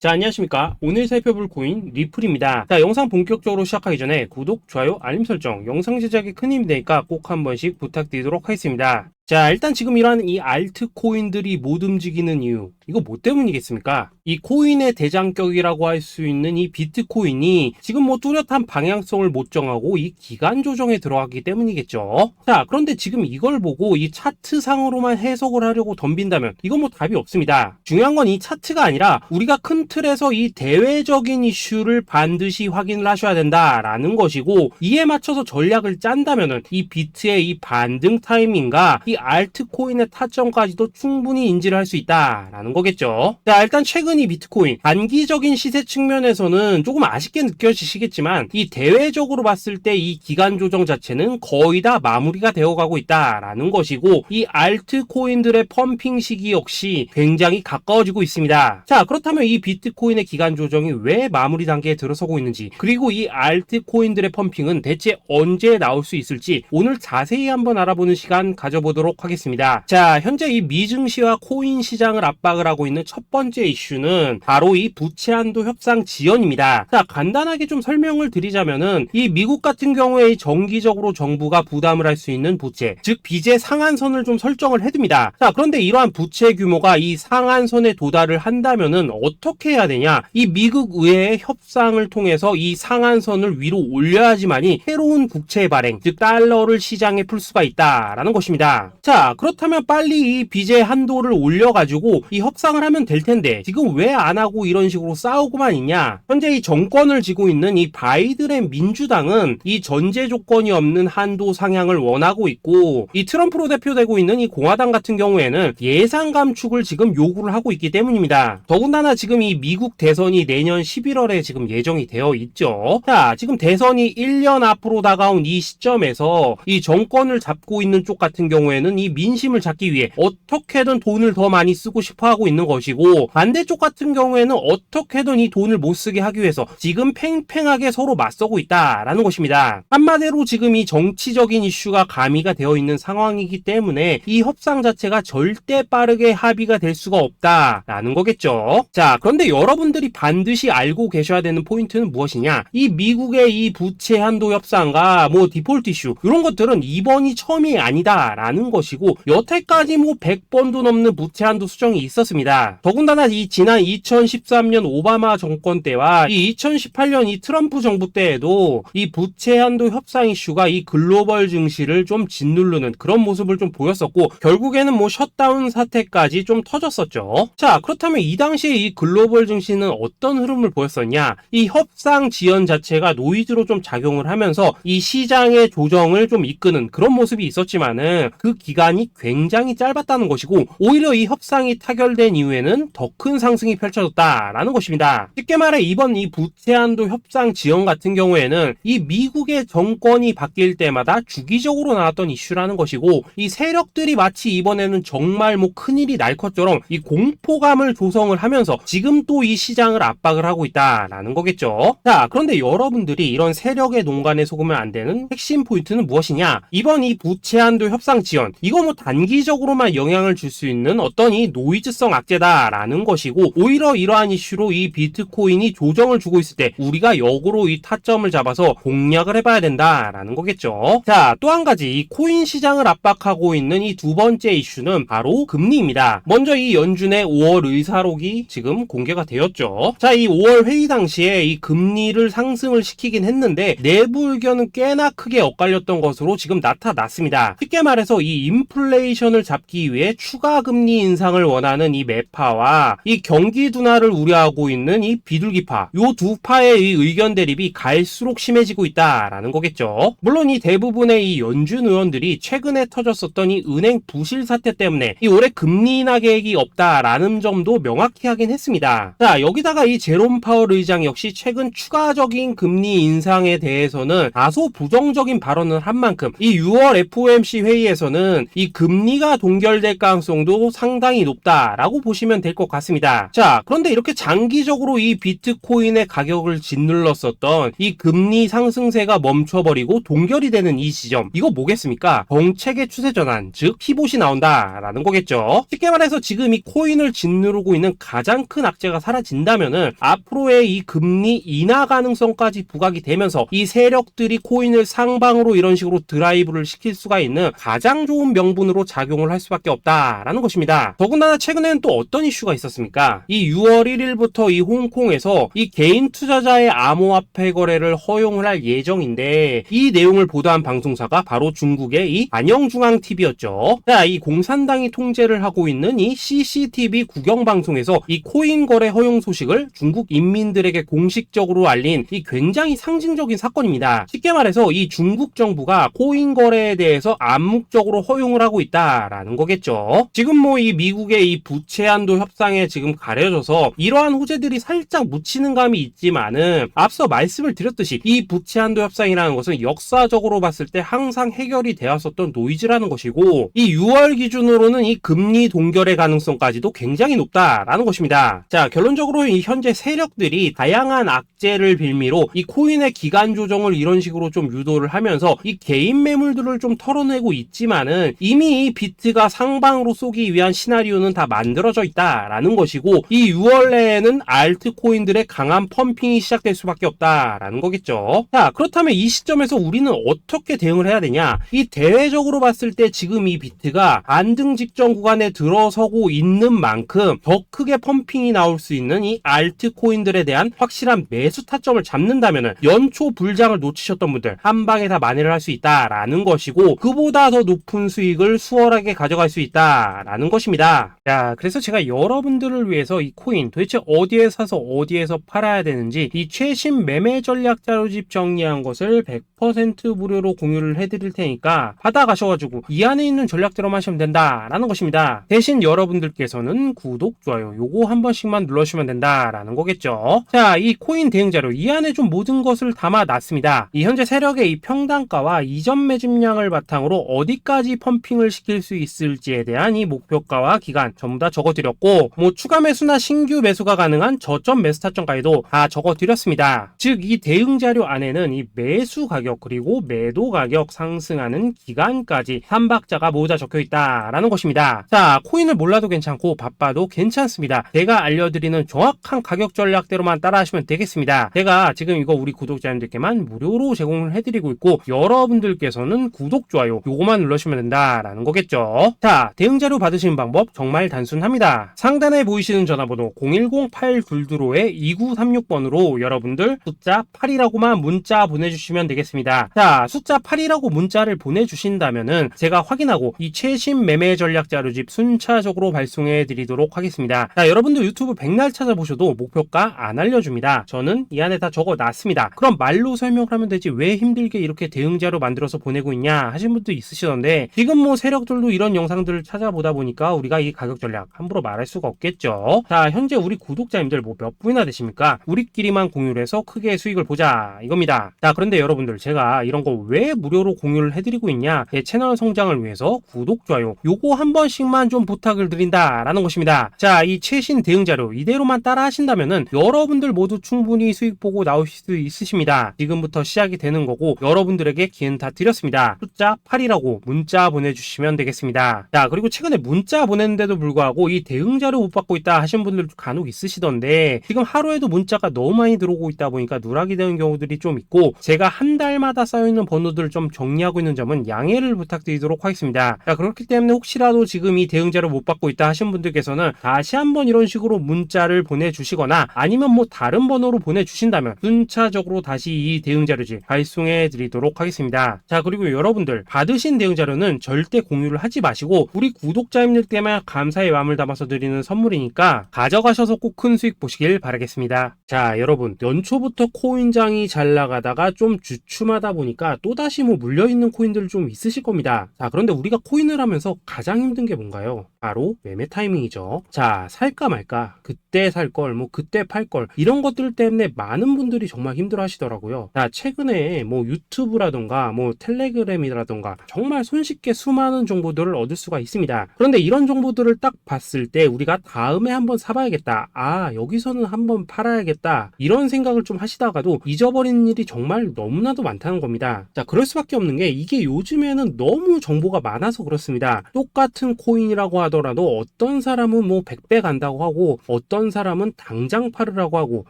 자, 안녕하십니까. 오늘 살펴볼 코인 리플입니다. 자, 영상 본격적으로 시작하기 전에 구독, 좋아요, 알림 설정, 영상 제작에 큰 힘이 되니까 꼭 한 번씩 부탁드리도록 하겠습니다. 자, 일단 지금 이러한 이 알트 코인들이 못 움직이는 이유, 이거 뭐 때문이겠습니까? 이 코인의 대장격이라고 할 수 있는 이 비트코인이 지금 뭐 뚜렷한 방향성을 못 정하고 이 기간 조정에 들어가기 때문이겠죠. 자, 그런데 지금 이걸 보고 이 차트상으로만 해석을 하려고 덤빈다면 이건 뭐 답이 없습니다. 중요한 건 이 차트가 아니라 우리가 큰 틀에서 이 대외적인 이슈를 반드시 확인을 하셔야 된다라는 것이고, 이에 맞춰서 전략을 짠다면은 이 비트의 이 반등 타이밍과 이 알트코인의 타점까지도 충분히 인지를 할 수 있다라는 거겠죠. 자, 일단 최근 이 비트코인 단기적인 시세 측면에서는 조금 아쉽게 느껴지시겠지만 이 대외적으로 봤을 때 이 기간 조정 자체는 거의 다 마무리가 되어가고 있다라는 것이고, 이 알트코인들의 펌핑 시기 역시 굉장히 가까워지고 있습니다. 자, 그렇다면 이 비트코인의 기간 조정이 왜 마무리 단계에 들어서고 있는지, 그리고 이 알트코인들의 펌핑은 대체 언제 나올 수 있을지 오늘 자세히 한번 알아보는 시간 가져보도록 하겠습니다. 자, 현재 이 미증시와 코인 시장을 압박을 하고 있는 첫 번째 이슈는 바로 이 부채 한도 협상 지연입니다. 자, 간단하게 좀 설명을 드리자면은 이 미국 같은 경우에 정기적으로 정부가 부담을 할 수 있는 부채, 즉 빚의 상한선을 좀 설정을 해둡니다. 자, 그런데 이러한 부채 규모가 이 상한선에 도달을 한다면은 어떻게 해야 되냐? 이 미국 의회의 협상을 통해서 이 상한선을 위로 올려야지만이 새로운 국채 발행, 즉 달러를 시장에 풀 수가 있다라는 것입니다. 자, 그렇다면 빨리 이 빚의 한도를 올려가지고 이 협상을 하면 될 텐데 지금 왜 안 하고 이런 식으로 싸우고만 있냐? 현재 이 정권을 쥐고 있는 이 바이든의 민주당은 이 전제 조건이 없는 한도 상향을 원하고 있고, 이 트럼프로 대표되고 있는 이 공화당 같은 경우에는 예산 감축을 지금 요구를 하고 있기 때문입니다. 더군다나 지금 이 미국 대선이 내년 11월에 지금 예정이 되어 있죠. 자, 지금 대선이 1년 앞으로 다가온 이 시점에서 이 정권을 잡고 있는 쪽 같은 경우에는 이 민심을 잡기 위해 어떻게든 돈을 더 많이 쓰고 싶어 하고 있는 것이고, 반대쪽 같은 경우에는 어떻게든 이 돈을 못 쓰게 하기 위해서 지금 팽팽하게 서로 맞서고 있다라는 것입니다. 한마디로 지금 이 정치적인 이슈가 가미가 되어 있는 상황이기 때문에 이 협상 자체가 절대 빠르게 합의가 될 수가 없다라는 거겠죠. 자, 그런데 여러분들이 반드시 알고 계셔야 되는 포인트는 무엇이냐? 이 미국의 이 부채 한도 협상과 뭐 디폴트 이슈, 이런 것들은 이번이 처음이 아니다라는 것이고, 여태까지 뭐 100번도 넘는 부채 한도 수정이 있었습니다. 더군다나 이 지난 2013년 오바마 정권 때와 이 2018년 이 트럼프 정부 때에도 이 부채 한도 협상 이슈가 이 글로벌 증시를 좀 짓누르는 그런 모습을 좀 보였었고, 결국에는 뭐 셧다운 사태까지 좀 터졌었죠. 자, 그렇다면 이 당시에 이 글로벌 증시는 어떤 흐름을 보였었냐? 이 협상 지연 자체가 노이즈로 좀 작용을 하면서 이 시장의 조정을 좀 이끄는 그런 모습이 있었지만은 그 기간이 굉장히 짧았다는 것이고, 오히려 이 협상이 타결된 이후에는 더 큰 상승이 펼쳐졌다라는 것입니다. 쉽게 말해 이번 이 부채 한도 협상 지연 같은 경우에는 이 미국의 정권이 바뀔 때마다 주기적으로 나왔던 이슈라는 것이고, 이 세력들이 마치 이번에는 정말 뭐 큰일이 날 것처럼 이 공포감을 조성을 하면서 지금 또 이 시장을 압박을 하고 있다라는 거겠죠. 자, 그런데 여러분들이 이런 세력의 농간에 속으면 안 되는 핵심 포인트는 무엇이냐? 이번 이 부채 한도 협상 지연, 이거 뭐 단기적으로만 영향을 줄 수 있는 어떤 이 노이즈성 악재다라는 것이고, 오히려 이러한 이슈로 이 비트코인이 조정을 주고 있을 때 우리가 역으로 이 타점을 잡아서 공략을 해봐야 된다라는 거겠죠. 자, 또 한 가지 이 코인 시장을 압박하고 있는 이 두 번째 이슈는 바로 금리입니다. 먼저 이 연준의 5월 의사록이 지금 공개가 되었죠. 자, 이 5월 회의 당시에 이 금리를 상승을 시키긴 했는데 내부 의견은 꽤나 크게 엇갈렸던 것으로 지금 나타났습니다. 쉽게 말해서 이 인플레이션을 잡기 위해 추가 금리 인상을 원하는 이 매파와 이 경기 둔화를 우려하고 있는 이 비둘기파, 요 두 파의 이 의견 대립이 갈수록 심해지고 있다라는 거겠죠. 물론 이 대부분의 이 연준 의원들이 최근에 터졌었던 이 은행 부실 사태 때문에 이 올해 금리 인하 계획이 없다라는 점도 명확히 하긴 했습니다. 자, 여기다가 이 제롬 파월 의장 역시 최근 추가적인 금리 인상에 대해서는 다소 부정적인 발언을 한 만큼 이 6월 FOMC 회의에서는 보다는 이 금리가 동결될 가능성도 상당히 높다라고 보시면 될 것 같습니다. 자, 그런데 이렇게 장기적으로 이 비트코인의 가격을 짓눌렀었던 이 금리 상승세가 멈춰버리고 동결이 되는 이 지점, 이거 뭐겠습니까? 정책의 추세 전환, 즉 피봇이 나온다라는 거겠죠. 쉽게 말해서 지금 이 코인을 짓누르고 있는 가장 큰 악재가 사라진다면은 앞으로의 이 금리 인하 가능성까지 부각이 되면서 이 세력들이 코인을 상방으로 이런 식으로 드라이브를 시킬 수가 있는 가장 좋은 명분으로 작용을 할 수밖에 없다라는 것입니다. 더군다나 최근에는 또 어떤 이슈가 있었습니까? 이 6월 1일부터 이 홍콩에서 이 개인 투자자의 암호화폐 거래를 허용을 할 예정인데, 이 내용을 보도한 방송사가 바로 중국의 이 안영중앙TV였죠. 자, 이 공산당이 통제를 하고 있는 이 CCTV 국영방송에서 이 코인 거래 허용 소식을 중국 인민들에게 공식적으로 알린 이 굉장히 상징적인 사건입니다. 쉽게 말해서 이 중국 정부가 코인 거래에 대해서 암묵적으로 허용을 하고 있다라는 거겠죠. 지금 뭐 이 미국의 이 부채 한도 협상에 지금 가려져서 이러한 호재들이 살짝 묻히는 감이 있지만은, 앞서 말씀을 드렸듯이 이 부채 한도 협상이라는 것은 역사적으로 봤을 때 항상 해결이 되었었던 노이즈라는 것이고, 이 6월 기준으로는 이 금리 동결의 가능성까지도 굉장히 높다라는 것입니다. 자, 결론적으로 이 현재 세력들이 다양한 악재를 빌미로 이 코인의 기간 조정을 이런 식으로 좀 유도를 하면서 이 개인 매물들을 좀 털어내고 있지만은, 이미 이 비트가 상방으로 쏘기 위한 시나리오는 다 만들어져 있다라는 것이고, 이 6월 내에는 알트코인들의 강한 펌핑이 시작될 수밖에 없다라는 거겠죠. 자, 그렇다면 이 시점에서 우리는 어떻게 대응을 해야 되냐? 이 대외적으로 봤을 때 지금 이 비트가 안등 직전 구간에 들어서고 있는 만큼 더 크게 펌핑이 나올 수 있는 이 알트코인들에 대한 확실한 매수 타점을 잡는다면은 연초 불장을 놓치셨던 분들 한 방에 다 만회를 할 수 있다라는 것이고, 그보다 더 높은 수익을 수월하게 가져갈 수 있다라는 것입니다. 자, 그래서 제가 여러분들을 위해서 이 코인 도대체 어디에 사서 어디에서 팔아야 되는지 이 최신 매매 전략 자료집 정리한 것을 100% 무료로 공유를 해드릴 테니까 받아가셔가지고 이 안에 있는 전략대로만 하시면 된다라는 것입니다. 대신 여러분들께서는 구독, 좋아요 요거 한 번씩만 눌러주시면 된다라는 거겠죠. 자, 이 코인 대응 자료 이 안에 좀 모든 것을 담아놨습니다. 이 현재 세력의 이 평단가와 이전 매집량을 바탕으로 어디까지 펌핑을 시킬 수 있을지에 대한 이 목표가와 기간 전부 다 적어드렸고, 뭐 추가 매수나 신규 매수가 가능한 저점 매수 타점까지도 다 적어드렸습니다. 즉 이 대응 자료 안에는 이 매수 가격 그리고 매도 가격 상승하는 기간까지 3박자가 모두 다 적혀있다라는 것입니다. 자, 코인을 몰라도 괜찮고 바빠도 괜찮습니다. 제가 알려드리는 정확한 가격 전략대로만 따라하시면 되겠습니다. 제가 지금 이거 우리 구독자님들께만 무료로 제공을 해드리고 있고, 여러분들께서는 구독, 좋아요 요거만 눌러주시면 된다라는 거겠죠. 자, 대응 자료 받으시는 방법 정말 단순합니다. 상단에 보이시는 전화번호 010-822-2936번으로 여러분들 숫자 8이라고만 문자 보내주시면 되겠습니다. 자, 숫자 8이라고 문자를 보내주신다면은 제가 확인하고 이 최신 매매 전략 자료집 순차적으로 발송해 드리도록 하겠습니다. 자, 여러분들 유튜브 백날 찾아보셔도 목표가 안 알려줍니다. 저는 이 안에 다 적어놨습니다. 그럼 말로 설명을 하면 되지 왜 힘들게 이렇게 대응 자료 만들어서 보내고 있냐 하신 분도 있으시던데, 지금 뭐 세력들도 이런 영상들을 찾아보다 보니까 우리가 이 가격 전략 함부로 말할 수가 없겠죠. 자, 현재 우리 구독자님들 뭐 몇 분이나 되십니까? 우리끼리만 공유를 해서 크게 수익을 보자 이겁니다. 자, 그런데 여러분들 제가 이런 거 왜 무료로 공유를 해드리고 있냐? 제 채널 성장을 위해서 구독, 좋아요 요거 한 번씩만 좀 부탁을 드린다라는 것입니다. 자, 이 최신 대응 자료 이대로만 따라 하신다면은 여러분들 모두 충분히 수익 보고 나오실 수 있으십니다. 지금부터 시작이 되는 거고, 여러분들에게 기회는 다 드렸습니다. 숫자 8이라고 문자 보내주시면 되겠습니다. 자, 그리고 최근에 문자 보냈는데도 불구하고 이 대응 자료 못 받고 있다 하신 분들도 간혹 있으시던데, 지금 하루에도 문자가 너무 많이 들어오고 있다 보니까 누락이 되는 경우들이 좀 있고, 제가 한 달마다 쌓여있는 번호들을 좀 정리하고 있는 점은 양해를 부탁드리도록 하겠습니다. 자, 그렇기 때문에 혹시라도 지금 이 대응 자료 못 받고 있다 하신 분들께서는 다시 한번 이런 식으로 문자를 보내주시거나 아니면 뭐 다른 번호로 보내주신다면 순차적으로 다시 이 대응 자료집 발송해 드리도록 하겠습니다. 자, 그리고 여러분들 받으신 대응 자료는 절대 공유를 하지 마시고 우리 구독자님들께만 감사의 마음을 담아서 드리는 선물이니까 가져가셔서 꼭 큰 수익 보시길 바라겠습니다. 자, 여러분 연초부터 코인장이 잘 나가다가 좀 주춤하다 보니까 또다시 뭐 물려있는 코인들 좀 있으실 겁니다. 자, 그런데 우리가 코인을 하면서 가장 힘든 게 뭔가요? 바로 매매 타이밍이죠. 자, 살까 말까, 그때 살 걸, 뭐 그때 팔 걸, 이런 것들 때문에 많은 분들이 정말 힘들어 하시더라고요. 자, 최근에 뭐 유튜브라던가 뭐 텔레그램이라던가 정말 손쉽게 쉽게 수많은 정보들을 얻을 수가 있습니다. 그런데 이런 정보들을 딱 봤을 때 우리가 다음에 한번 사봐야겠다, 여기서는 한번 팔아야겠다, 이런 생각을 좀 하시다가도 잊어버리는 일이 정말 너무나도 많다는 겁니다. 자, 그럴 수밖에 없는 게 이게 요즘에는 너무 정보가 많아서 그렇습니다. 똑같은 코인이라고 하더라도 어떤 사람은 뭐 100배 간다고 하고 어떤 사람은 당장 팔으라고 하고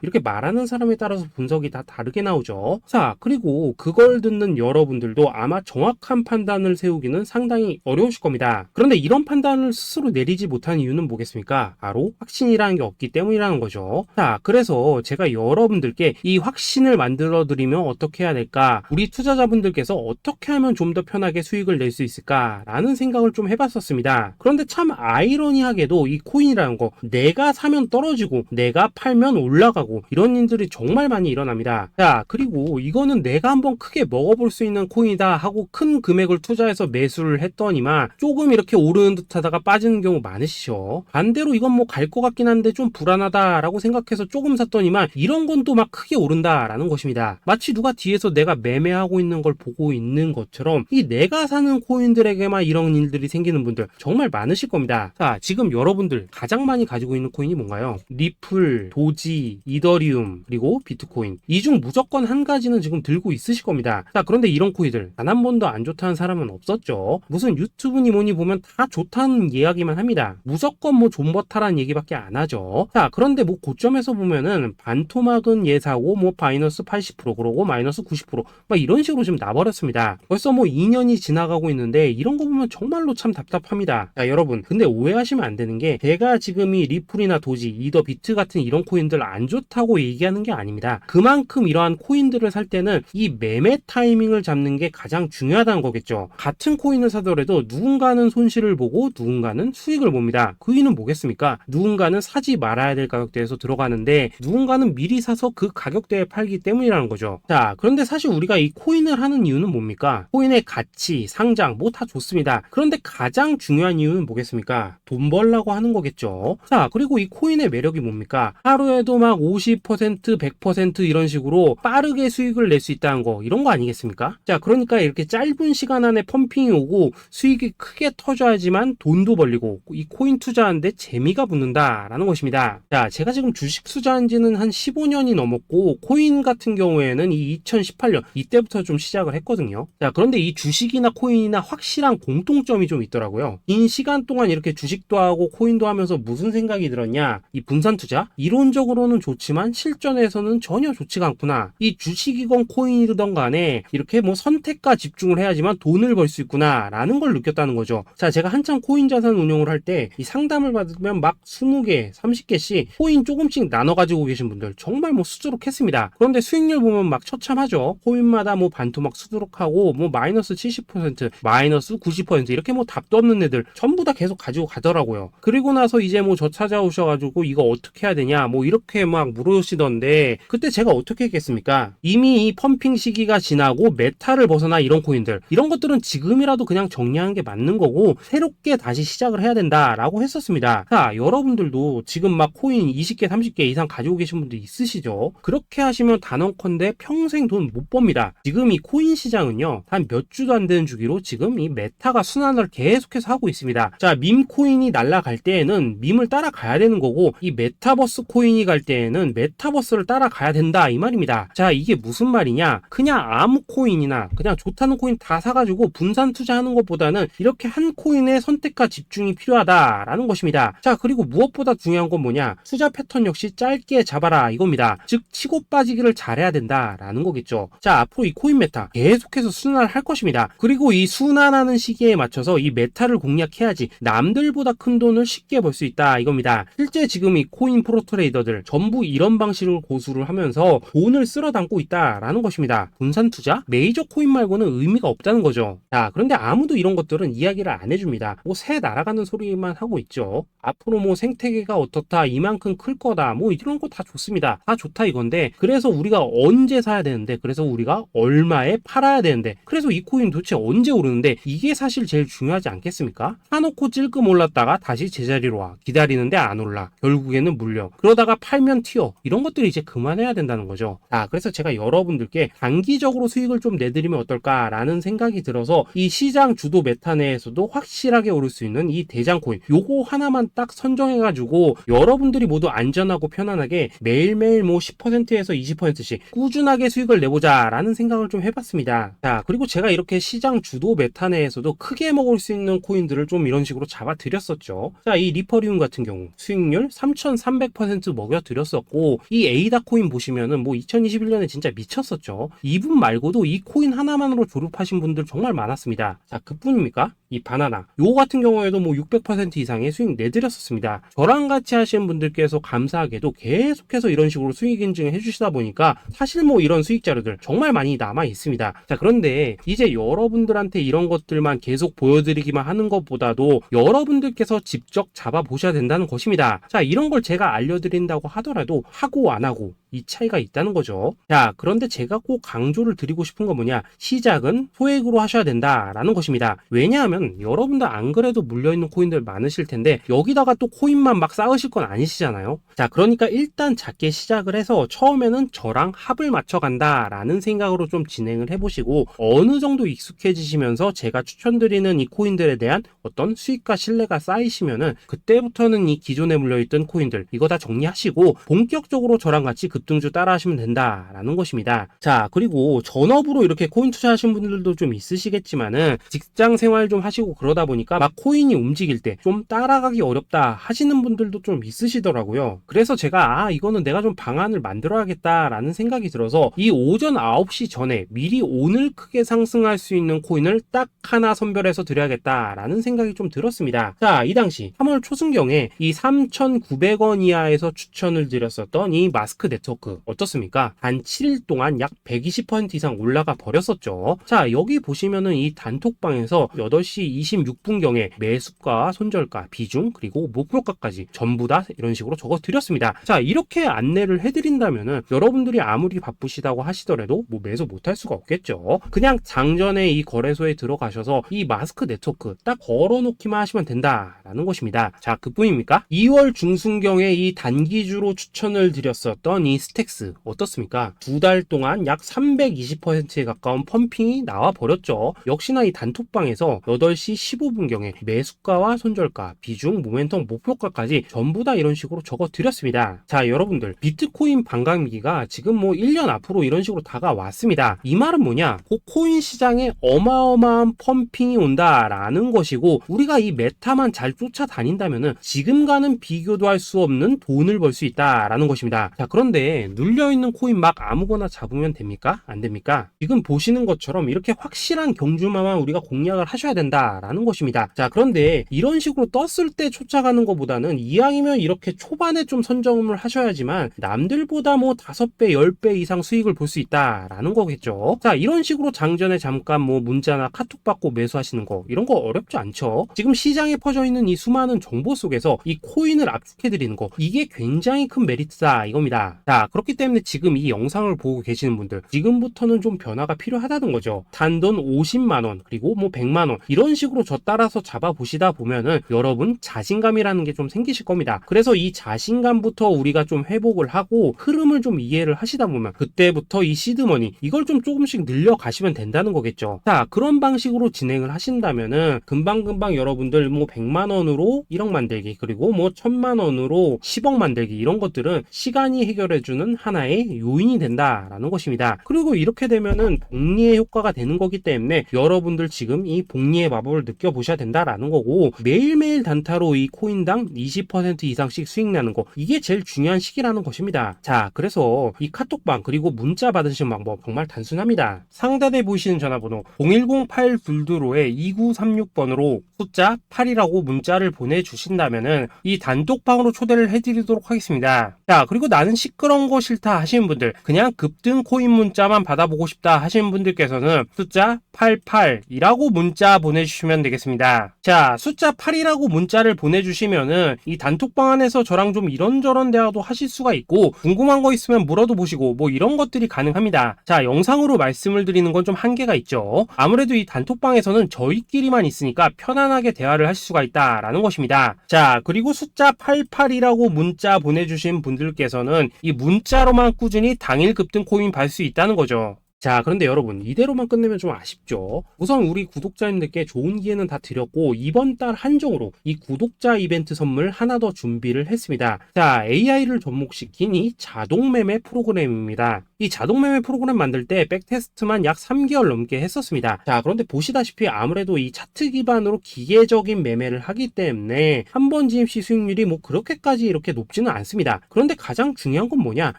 이렇게 말하는 사람에 따라서 분석이 다 다르게 나오죠. 자, 그리고 그걸 듣는 여러분들도 아마 정확한 판단을 세우기는 상당히 어려우실 겁니다. 그런데 이런 판단을 스스로 내리지 못한 이유는 뭐겠습니까? 바로 확신이라는 게 없기 때문이라는 거죠. 자, 그래서 제가 여러분들께 이 확신을 만들어 드리면 어떻게 해야 될까? 우리 투자자분들께서 어떻게 하면 좀 더 편하게 수익을 낼 수 있을까? 라는 생각을 좀 해봤었습니다. 그런데 참 아이러니하게도 이 코인이라는 거, 내가 사면 떨어지고 내가 팔면 올라가고 이런 일들이 정말 많이 일어납니다. 자, 그리고 이거는 내가 한번 크게 먹어볼 수 있는 코인이다 하고 큰 금액을 투자해서 매수를 했더니만 조금 이렇게 오르는 듯 하다가 빠지는 경우 많으시죠. 반대로 이건 뭐 갈 것 같긴 한데 좀 불안하다라고 생각해서 조금 샀더니만 이런 건 또 막 크게 오른다라는 것입니다. 마치 누가 뒤에서 내가 매매하고 있는 걸 보고 있는 것처럼 이 내가 사는 코인들에게만 이런 일들이 생기는 분들 정말 많으실 겁니다. 자, 지금 여러분들 가장 많이 가지고 있는 코인이 뭔가요? 리플, 도지, 이더리움, 그리고 비트코인. 이 중 무조건 한 가지는 지금 들고 있으실 겁니다. 자, 그런데 이런 코인들 단 한 번도 안 좋다는 사람은 없었죠. 무슨 유튜브니 뭐니 보면 다 좋다는 이야기만 합니다. 무조건 뭐 존버타라는 얘기밖에 안 하죠. 자, 그런데 뭐 고점에서 보면은 반토막은 예사고 뭐 마이너스 80% 그러고 마이너스 90% 막 이런 식으로 지금 나버렸습니다. 벌써 뭐 2년이 지나가고 있는데 이런 거 보면 정말로 참 답답합니다. 자, 여러분, 근데 오해하시면 안 되는 게 제가 지금 이 리플이나 도지, 이더 비트 같은 이런 코인들 안 좋다고 얘기하는 게 아닙니다. 그만큼 이러한 코인들을 살 때는 이 매매 타이밍을 잡는 게 가장 중요하다는 거겠죠. 같은 코인을 사더라도 누군가는 손실을 보고 누군가는 수익을 봅니다. 그 이유는 뭐겠습니까? 누군가는 사지 말아야 될 가격대에서 들어가는데 누군가는 미리 사서 그 가격대에 팔기 때문이라는 거죠. 자, 그런데 사실 우리가 이 코인을 하는 이유는 뭡니까? 코인의 가치, 상장 뭐 다 좋습니다. 그런데 가장 중요한 이유는 뭐겠습니까? 돈 벌라고 하는 거겠죠. 자, 그리고 이 코인의 매력이 뭡니까? 하루에도 막 50%, 100% 이런 식으로 빠르게 수익을 낼 수 있다는 거, 이런 거 아니겠습니까? 자, 그러니까 이렇게 짧은 시간 안에 펌핑이 오고 수익이 크게 터져야지만 돈도 벌리고 이 코인 투자하는데 재미가 붙는다라는 것입니다. 자, 제가 지금 주식 투자한 지는 한 15년이 넘었고 코인 같은 경우에는 이 2018년 이때부터 좀 시작을 했거든요. 자, 그런데 이 주식이나 코인이나 확실한 공통점이 좀 있더라고요. 긴 시간 동안 이렇게 주식도 하고 코인도 하면서 무슨 생각이 들었냐? 이 분산 투자? 이론적으로는 좋지만 실전에서는 전혀 좋지가 않구나. 이 주식이건 코인이든 간에 이렇게 뭐 선택과 집중을 해야지만 돈을 벌 수 있구나 라는 걸 느꼈다는 거죠. 자, 제가 한참 코인 자산 운용을 할 때 이 상담을 받으면 막 20개, 30개씩 코인 조금씩 나눠 가지고 계신 분들 정말 뭐 수두룩했습니다. 그런데 수익률 보면 막 처참하죠. 코인마다 뭐 반토막 수두룩하고 뭐 마이너스 70%, 마이너스 90% 이렇게 뭐 답도 없는 애들 전부 다 계속 가지고 가더라고요. 그리고 나서 이제 뭐 저 찾아오셔가지고 이거 어떻게 해야 되냐 뭐 이렇게 막 물으시던데 그때 제가 어떻게 했겠습니까? 이미 이 펌핑 시기가 지나고 메타를 벗어나 이런 코인들 이런 것들은 지금이라도 그냥 정리하는 게 맞는 거고 새롭게 다시 시작을 해야 된다라고 했었습니다. 자, 여러분들도 지금 막 코인 20개, 30개 이상 가지고 계신 분들 있으시죠? 그렇게 하시면 단언컨대 평생 돈 못 법니다. 지금 이 코인 시장은요 한 몇 주도 안 되는 주기로 지금 이 메타가 순환을 계속해서 하고 있습니다. 자, 밈 코인이 날아갈 때에는 밈을 따라가야 되는 거고 이 메타버스 코인이 갈 때에는 메타버스를 따라가야 된다 이 말입니다. 자, 이게 무슨 말이냐? 그냥 아무 코인이나 그냥 좋다는 코인 다 사가지고 분산 투자하는 것보다는 이렇게 한 코인에 선택과 집중이 필요하다라는 것입니다. 자, 그리고 무엇보다 중요한 건 뭐냐? 투자 패턴 역시 짧게 잡아라 이겁니다. 즉 치고 빠지기를 잘해야 된다라는 거겠죠. 자, 앞으로 이 코인 메타 계속해서 순환을 할 것입니다. 그리고 이 순환하는 시기에 맞춰서 이 메타를 공략해야지 남들보다 큰 돈을 쉽게 벌 수 있다 이겁니다. 실제 지금 이 코인 프로 트레이더들 전부 이런 방식을 고수를 하면서 돈을 쓸어 담고 있다라는 것입니다. 분산 투자? 메이저 코인 말고는 의미가 없다는 거죠. 자, 그런데 아무도 이런 것들은 이야기를 안 해줍니다. 뭐 새 날아가는 소리만 하고 있죠. 앞으로 뭐 생태계가 어떻다, 이만큼 클 거다, 뭐 이런 거 다 좋습니다. 다 좋다 이건데 그래서 우리가 언제 사야 되는데 그래서 우리가 얼마에 팔아야 되는데 그래서 이 코인 도대체 언제 오르는데 이게 사실 제일 중요하지 않겠습니까? 사놓고 찔끔 올랐다가 다시 제자리로 와 기다리는데 안 올라 결국에는 물려 그러다가 팔면 튀어 이런 것들이 이제 그만해야 된다는 거죠. 그래서 제가 여러분들께 단기적으로 수익을 좀 내드리면 어떨까라는 생각이 들어서 이 시장 주도 메타 내에서도 확실하게 오를 수 있는 이 대장 코인, 요거 하나만 딱 선정해가지고 여러분들이 모두 안전하고 편안하게 매일매일 뭐 10%에서 20%씩 꾸준하게 수익을 내보자 라는 생각을 좀 해봤습니다. 자, 그리고 제가 이렇게 시장 주도 메타 내에서도 크게 먹을 수 있는 코인들을 좀 이런 식으로 잡아드렸었죠. 자, 이 리퍼리움 같은 경우 수익률 3300% 먹여드렸었고, 이 에이다 코인 보시면은 뭐 2021년에 진짜 미쳤었죠. 이분 말고도 이 코인 하나만으로 졸업하신 분들 정말 많았습니다. 자, 그뿐입니까? 이 바나나 요거 같은 경우에도 뭐 600% 이상의 수익 내드렸었습니다. 저랑 같이 하시는 분들께서 감사하게도 계속해서 이런 식으로 수익 인증을 해주시다 보니까 사실 뭐 이런 수익 자료들 정말 많이 남아 있습니다. 자, 그런데 이제 여러분들한테 이런 것들만 계속 보여드리기만 하는 것보다도 여러분들께서 직접 잡아보셔야 된다는 것입니다. 자, 이런 걸 제가 알려드린다고 하더라도 하고 안 하고 이 차이가 있다는 거죠. 자, 그런데 제가 꼭 강조를 드리고 싶은 건 뭐냐, 시작은 소액으로 하셔야 된다라는 것입니다. 왜냐하면 여러분들 안 그래도 물려있는 코인들 많으실 텐데 여기다가 또 코인만 막 쌓으실 건 아니시잖아요. 자, 그러니까 일단 작게 시작을 해서 처음에는 저랑 합을 맞춰 간다라는 생각으로 좀 진행을 해보시고, 어느 정도 익숙해지시면서 제가 추천드리는 이 코인들에 대한 어떤 수익과 신뢰가 쌓이시면은 그때부터는 이 기존에 물려있던 코인들 이거 다 정리하시고 본격적으로 저랑 같이 급등주 따라 하시면 된다라는 것입니다. 자, 그리고 전업으로 이렇게 코인 투자하시는 분들도 좀 있으시겠지만은 직장 생활 좀 하시고 그러다 보니까 막 코인이 움직일 때 좀 따라가기 어렵다 하시는 분들도 좀 있으시더라고요. 그래서 제가 이거는 내가 좀 방안을 만들어야겠다라는 생각이 들어서 이 오전 9시 전에 미리 오늘 크게 상승할 수 있는 코인을 딱 하나 선별해서 드려야겠다라는 생각이 좀 들었습니다. 자, 이 당시 3월 초순경에 이 3,900원 이하에서 추천을 드렸었던 이 마스크 네트워크 어떻습니까? 단 7일 동안 약 120% 이상 올라가 버렸었죠. 자, 여기 보시면은 이 단톡방에서 8시 26분경에 매수가, 손절가, 비중, 그리고 목표가까지 전부 다 이런 식으로 적어 드렸습니다. 자, 이렇게 안내를 해드린다면은 여러분들이 아무리 바쁘시다고 하시더라도 뭐 매수 못할 수가 없겠죠. 그냥 장전에 이 거래소에 들어가셔서 이 마스크 네트워크 딱 걸어놓기만 하시면 된다라는 것입니다. 자, 그뿐입니까? 2월 중순경에 이 단기주로 추천을 드렸었던 이 스택스 어떻습니까? 2달 동안 약 320%에 가까운 펌핑이 나와 버렸죠. 역시나 이 단톡방에서 8시 15분경에 매수가와 손절가, 비중, 모멘텀, 목표가까지 전부 다 이런 식으로 적어 드렸습니다. 자, 여러분들 비트코인 반감기가 지금 뭐 1년 앞으로 이런 식으로 다가왔습니다. 이 말은 뭐냐? 곧 코인 시장에 어마어마한 펌핑이 온다라는 것이고, 우리가 이 메타만 잘 쫓아다닌다면은 지금과는 비교도 할 수 없는 돈을 벌 수 있다라는 것입니다. 자, 그런데 눌려있는 코인 막 아무거나 잡으면 됩니까? 안 됩니까? 지금 보시는 것처럼 이렇게 확실한 경주마만 우리가 공략을 하셔야 된다라는 것입니다. 자, 그런데 이런 식으로 떴을 때 쫓아가는 것보다는 이왕이면 이렇게 초반에 좀 선점을 하셔야지만 남들보다 뭐 5배, 10배 이상 수익을 볼 수 있다라는 거겠죠. 자, 이런 식으로 장전에 잠깐 뭐 문자나 카톡 받고 매수하시는 거 이런 거 어렵지 않죠. 지금 시장에 퍼져 있는 이 수많은 정보 속에서 이 코인을 압축해드리는 거, 이게 굉장히 큰 메리트다 이겁니다. 자, 그렇기 때문에 지금 이 영상을 보고 계시는 분들 지금부터는 좀 변화가 필요하다는 거죠. 단돈 50만원 그리고 뭐 100만원 이런 식으로 저 따라서 잡아보시다 보면은 여러분 자신감이라는 게 좀 생기실 겁니다. 그래서 이 자신감부터 우리가 좀 회복을 하고 흐름을 좀 이해를 하시다 보면 그때부터 이 시드머니 이걸 좀 조금씩 늘려가시면 된다는 거겠죠. 자, 그런 방식으로 진행을 하신다면은 금방금방 여러분들 뭐 100만원으로 1억 만들기 그리고 뭐 1000만원으로 10억 만들기 이런 것들은 시간이 해결해주는 하나의 요인이 된다라는 것입니다. 그리고 이렇게 되면은 복리의 효과가 되는 거기 때문에 여러분들 지금 이 복리의 마법을 느껴보셔야 된다라는 거고, 매일매일 단타로 이 코인당 20% 이상씩 수익 나는 거, 이게 제일 중요한 시기라는 것입니다. 자, 그래서 이 카톡방 그리고 문자 받으시는 방법 정말 단순합니다. 상단에 보이시는 전화번호 010-822-2936번으로 숫자 8이라고 문자를 보내주신다면은 이 단톡방으로 초대를 해드리도록 하겠습니다. 자, 그리고 나는 시끄러운 거 싫다 하시는 분들, 그냥 급등 코인 문자만 받아보고 싶다 하시는 분들께서는 숫자 88이라고 문자 보내주시면 되겠습니다. 자, 숫자 8이라고 문자를 보내주시면은 이 단톡방 안에서 저랑 좀 이런저런 대화도 하실 수가 있고, 궁금한 거 있으면 물어도 보시고 뭐 이런 것들이 가능합니다. 자, 영상으로 말씀을 드리는 건 좀 한계가 있죠. 아무래도 이 단톡방에서는 저희끼리만 있으니까 편안하게 대화를 하실 수가 있다라는 것입니다. 자, 그리고 숫자 88이라고 문자 보내주신 분들께서는 이 문자로만 꾸준히 당일 급등 코인 받을 수 있다는 거죠. 자, 그런데 여러분, 이대로만 끝내면 좀 아쉽죠? 우선 우리 구독자님들께 좋은 기회는 다 드렸고, 이번 달 한정으로 이 구독자 이벤트 선물 하나 더 준비를 했습니다. 자, AI를 접목시킨 이 자동 매매 프로그램입니다. 이 자동 매매 프로그램 만들 때 백테스트만 약 3개월 넘게 했었습니다. 자, 그런데 보시다시피 아무래도 이 차트 기반으로 기계적인 매매를 하기 때문에 한 번 GMC 수익률이 뭐 그렇게까지 이렇게 높지는 않습니다. 그런데 가장 중요한 건 뭐냐?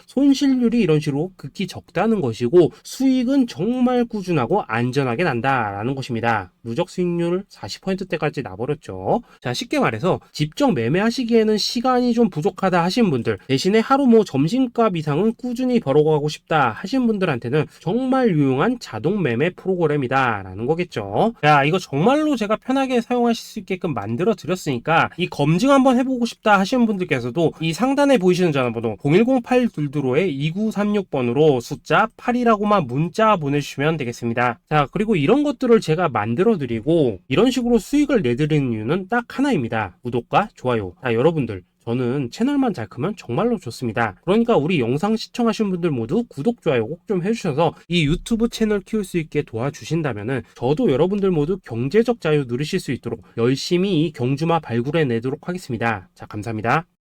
손실률이 이런 식으로 극히 적다는 것이고, 수익은 정말 꾸준하고 안전하게 난다라는 것입니다. 누적 수익률 40%대까지 나버렸죠. 자, 쉽게 말해서 직접 매매하시기에는 시간이 좀 부족하다 하신 분들, 대신에 하루 뭐 점심값 이상은 꾸준히 벌어가고 싶다 하신 분들한테는 정말 유용한 자동 매매 프로그램이다 라는 거겠죠. 자, 이거 정말로 제가 편하게 사용하실 수 있게끔 만들어 드렸으니까 이 검증 한번 해보고 싶다 하시는 분들께서도 이 상단에 보이시는 전화번호 010-8222-2936번으로 숫자 8이라고만 문자 보내주시면 되겠습니다. 자, 그리고 이런 것들을 제가 만들어 드리고 이런 식으로 수익을 내드리는 이유는 딱 하나입니다. 구독과 좋아요. 자, 여러분들, 저는 채널만 잘 크면 정말로 좋습니다. 그러니까 우리 영상 시청하신 분들 모두 구독, 좋아요 꼭 좀 해주셔서 이 유튜브 채널 키울 수 있게 도와주신다면은 저도 여러분들 모두 경제적 자유 누리실 수 있도록 열심히 이 경주마 발굴해 내도록 하겠습니다. 자, 감사합니다.